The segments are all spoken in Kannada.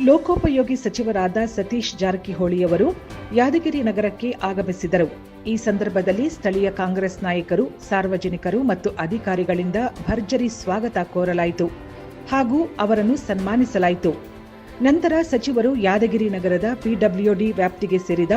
ಲೋಕೋಪಯೋಗಿ ಸಚಿವರಾದ ಸತೀಶ್ ಜಾರಕಿಹೊಳಿಯವರು ಯಾದಗಿರಿ ನಗರಕ್ಕೆ ಆಗಮಿಸಿದರು. ಈ ಸಂದರ್ಭದಲ್ಲಿ ಸ್ಥಳೀಯ ಕಾಂಗ್ರೆಸ್ ನಾಯಕರು, ಸಾರ್ವಜನಿಕರು ಮತ್ತು ಅಧಿಕಾರಿಗಳಿಂದ ಭರ್ಜರಿ ಸ್ವಾಗತ ಕೋರಲಾಯಿತು ಹಾಗೂ ಅವರನ್ನು ಸನ್ಮಾನಿಸಲಾಯಿತು. ನಂತರ ಸಚಿವರು ಯಾದಗಿರಿ ನಗರದ ಪಿಡಬ್ಲ್ಯೂಡಿ ವ್ಯಾಪ್ತಿಗೆ ಸೇರಿದ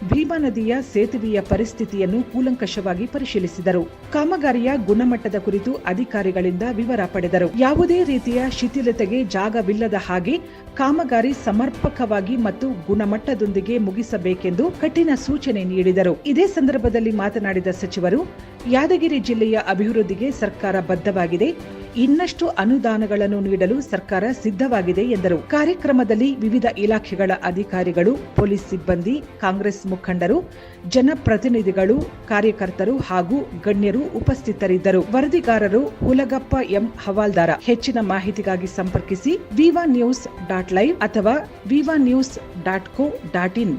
ಭೀಮಾ ನದಿಯ ಸೇತುವೆಯ ಪರಿಸ್ಥಿತಿಯನ್ನು ಕೂಲಂಕಷವಾಗಿ ಪರಿಶೀಲಿಸಿದರು. ಕಾಮಗಾರಿಯ ಗುಣಮಟ್ಟದ ಕುರಿತು ಅಧಿಕಾರಿಗಳಿಂದ ವಿವರ ಪಡೆದರು. ಯಾವುದೇ ರೀತಿಯ ಶಿಥಿಲತೆಗೆ ಜಾಗವಿಲ್ಲದ ಹಾಗೆ ಕಾಮಗಾರಿ ಸಮರ್ಪಕವಾಗಿ ಮತ್ತು ಗುಣಮಟ್ಟದೊಂದಿಗೆ ಮುಗಿಸಬೇಕೆಂದು ಕಠಿಣ ಸೂಚನೆ ನೀಡಿದರು. ಇದೇ ಸಂದರ್ಭದಲ್ಲಿ ಮಾತನಾಡಿದ ಸಚಿವರು, ಯಾದಗಿರಿ ಜಿಲ್ಲೆಯ ಅಭಿವೃದ್ಧಿಗೆ ಸರ್ಕಾರ ಬದ್ಧವಾಗಿದೆ, ಇನ್ನಷ್ಟು ಅನುದಾನಗಳನ್ನು ನೀಡಲು ಸರ್ಕಾರ ಸಿದ್ಧವಾಗಿದೆ ಎಂದರು. ಕಾರ್ಯಕ್ರಮದಲ್ಲಿ ವಿವಿಧ ಇಲಾಖೆಗಳ ಅಧಿಕಾರಿಗಳು, ಪೊಲೀಸ್ ಸಿಬ್ಬಂದಿ, ಕಾಂಗ್ರೆಸ್ ಮುಖಂಡರು, ಜನಪ್ರತಿನಿಧಿಗಳು, ಕಾರ್ಯಕರ್ತರು ಹಾಗೂ ಗಣ್ಯರು ಉಪಸ್ಥಿತರಿದ್ದರು. ವರದಿಗಾರರು ಹುಲಗಪ್ಪ ಎಂ ಹವಾಲ್ದಾರ. ಹೆಚ್ಚಿನ ಮಾಹಿತಿಗಾಗಿ ಸಂಪರ್ಕಿಸಿ vivanews.live ಅಥವಾ vivanews.co.in.